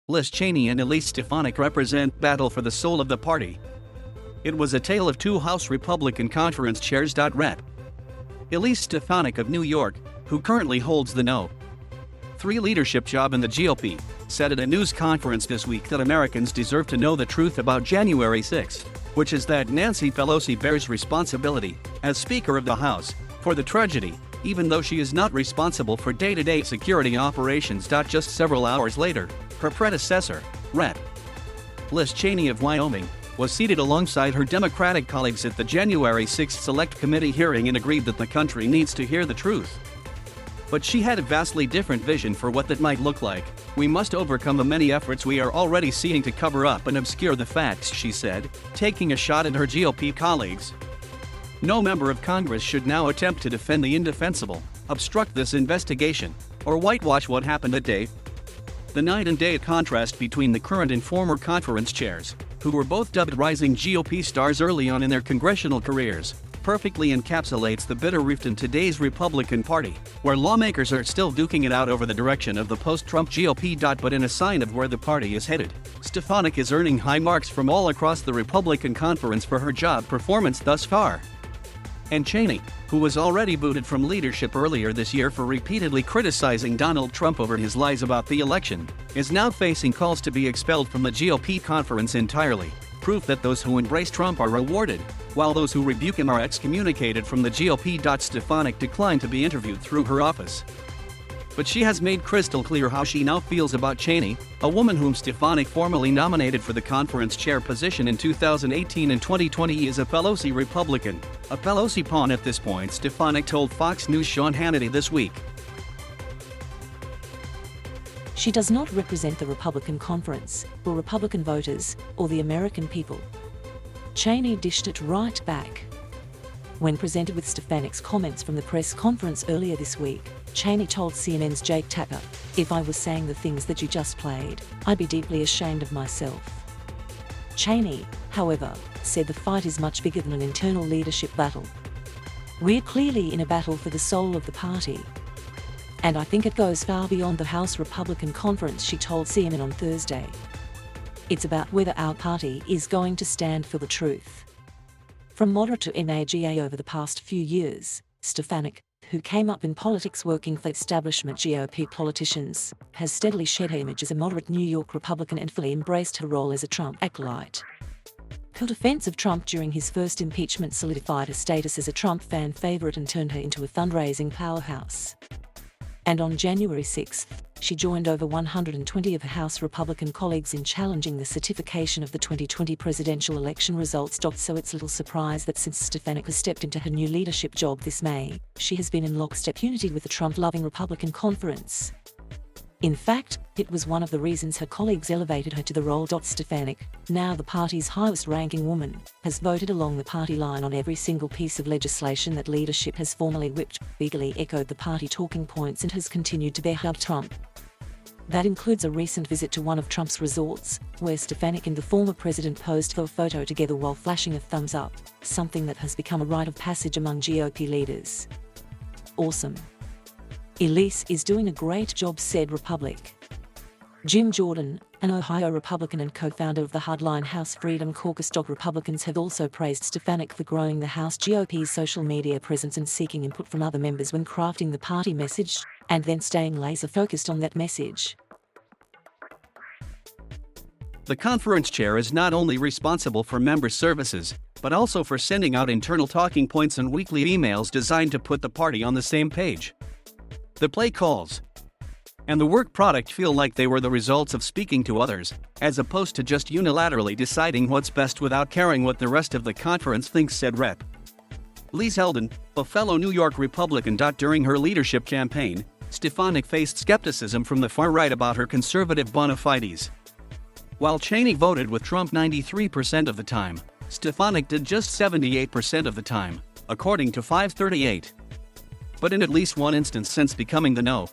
Cheney and Elise Stefanik represent battle for the soul of the party. It was a tale of two House Republican conference chairs.Rep.Elise Stefanik of New York, who currently holds the No. 3 leadership job in the GOP, said at a news conference this week that Americans deserve to know the truth about January 6, which is that Nancy Pelosi bears responsibility, as Speaker of the House, for the tragedy, even though she is not responsible for day-to-day security operations. Just several hours later, her predecessor, Rep.Elise Cheney of Wyoming, was seated alongside her Democratic colleagues at the January 6 Select Committee hearing and agreed that the country needs to hear the truth. But she had a vastly different vision for what that might look like. "We must overcome the many efforts we are already seeing to cover up and obscure the facts," she said, taking a shot at her GOP colleagues. "No member of Congress should now attempt to defend the indefensible, obstruct this investigation, or whitewash what happened that day." The night and day contrast between the current and former conference chairs, who were both dubbed rising GOP stars early on in their congressional careers, perfectly encapsulates the bitter rift in today's Republican Party, where lawmakers are still duking it out over the direction of the post-Trump GOP. But in a sign of where the party is headed, Stefanik is earning high marks from all across the Republican conference for her job performance thus far. And Cheney, who was already booted from leadership earlier this year for repeatedly criticizing Donald Trump over his lies about the election, is now facing calls to be expelled from the GOP conference entirely, proof that those who embrace Trump are rewarded, while those who rebuke him are excommunicated from the GOP. Stefanik declined to be interviewed through her office. But she has made crystal clear how she now feels about Cheney, a woman whom Stefanik formally nominated for the conference chair position in 2018 and 2020 is a Pelosi Republican, a Pelosi pawn at this point, Stefanik told Fox News' Sean Hannity this week. She does not represent the Republican conference, or Republican voters, or the American people. Cheney dished it right back. When presented with Stefanik's comments from the press conference earlier this week, Cheney told CNN's Jake Tapper, "If I was saying the things that you just played, I'd be deeply ashamed of myself." Cheney, however, said the fight is much bigger than an internal leadership battle. "We're clearly in a battle for the soul of the party. And I think it goes far beyond the House Republican conference," she told CNN on Thursday. "It's about whether our party is going to stand for the truth." From moderate to MAGA over the past few years, Stefanik, who came up in politics working for establishment GOP politicians, has steadily shed her image as a moderate New York Republican and fully embraced her role as a Trump acolyte. Her defense of Trump during his first impeachment solidified her status as a Trump fan favorite and turned her into a fundraising powerhouse. And on January 6, she joined over 120 of her House Republican colleagues in challenging the certification of the 2020 presidential election results. So it's little surprise that since Stefanik has stepped into her new leadership job this May, she has been in lockstep unity with the Trump-loving Republican conference. In fact, it was one of the reasons her colleagues elevated her to the role. Stefanik, now the party's highest-ranking woman, has voted along the party line on every single piece of legislation that leadership has formally whipped, eagerly echoed the party talking points, and has continued to bear up Trump. That includes a recent visit to one of Trump's resorts, where Stefanik and the former president posed for a photo together while flashing a thumbs up, something that has become a rite of passage among GOP leaders. "Awesome. Elise is doing a great job," said Republic. Jim Jordan, an Ohio Republican and co-founder of the hardline House Freedom Caucus. Republicans have also praised Stefanik for growing the House GOP's social media presence and seeking input from other members when crafting the party message, and then staying laser-focused on that message. The conference chair is not only responsible for member services, but also for sending out internal talking points and weekly emails designed to put the party on the same page. The play calls and the work product feel like they were the results of speaking to others, as opposed to just unilaterally deciding what's best without caring what the rest of the conference thinks, said Rep.Elise Eldon, a fellow New York Republican. During her leadership campaign, Stefanik faced skepticism from the far right about her conservative bona fides. While Cheney voted with Trump 93% of the time, Stefanik did just 78% of the time, according to 538. But in at least one instance since becoming the No.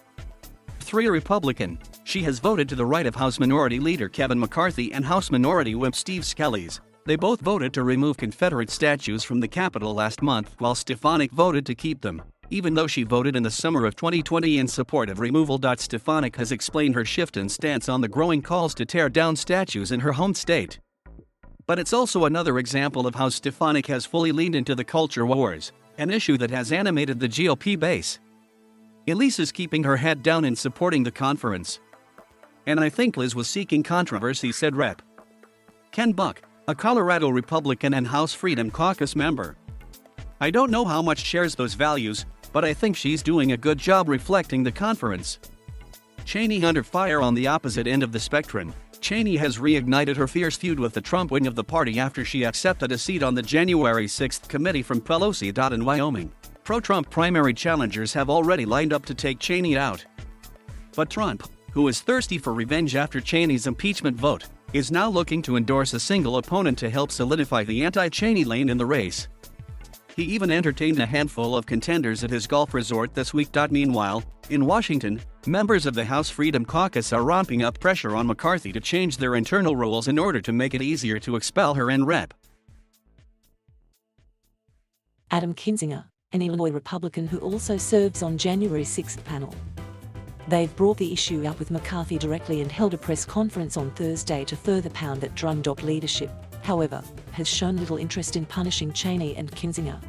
3 Republican, she has voted to the right of House Minority Leader Kevin McCarthy and House Minority Whip Steve Scalise. They both voted to remove Confederate statues from the Capitol last month, while Stefanik voted to keep them. even though she voted in the summer of 2020 in support of removal. Stefanik has explained her shift in stance on the growing calls to tear down statues in her home state. But it's also another example of how Stefanik has fully leaned into the culture wars, an issue that has animated the GOP base. Elise is keeping her head down in supporting the conference. And I think Liz was seeking controversy, said Rep. Ken Buck, a Colorado Republican and House Freedom Caucus member. I don't know how much shares those values, but I think she's doing a good job reflecting the conference. Cheney under fire on the opposite end of the spectrum. Cheney has reignited her fierce feud with the Trump wing of the party after she accepted a seat on the January 6 committee from Pelosi. In Wyoming, pro-Trump primary challengers have already lined up to take Cheney out. But Trump, who is thirsty for revenge after Cheney's impeachment vote, is now looking to endorse a single opponent to help solidify the anti-Cheney lane in the race. He even entertained a handful of contenders at his golf resort this week. Meanwhile, in Washington, members of the House Freedom Caucus are ramping up pressure on McCarthy to change their internal rules in order to make it easier to expel her and Rep. Adam Kinzinger, an Illinois Republican who also serves on January 6 panel. They've brought the issue up with McCarthy directly and held a press conference on Thursday to further pound that drum. Leadership, however, has shown little interest in punishing Cheney and Kinzinger.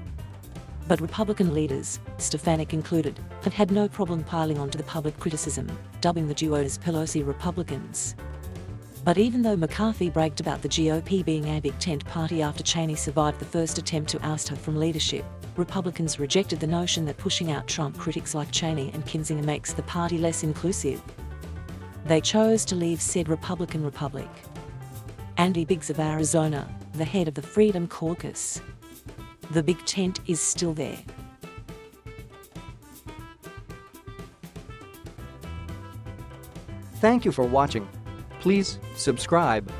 But Republican leaders, Stefanik included, have had no problem piling onto the public criticism, dubbing the duo as Pelosi Republicans. But even though McCarthy bragged about the GOP being a big tent party after Cheney survived the first attempt to oust her from leadership, Republicans rejected the notion that pushing out Trump critics like Cheney and Kinzinger makes the party less inclusive. They chose to leave said Republican Republic. Andy Biggs of Arizona, the head of the Freedom Caucus. The big tent is still there. Thank you for watching. Please subscribe.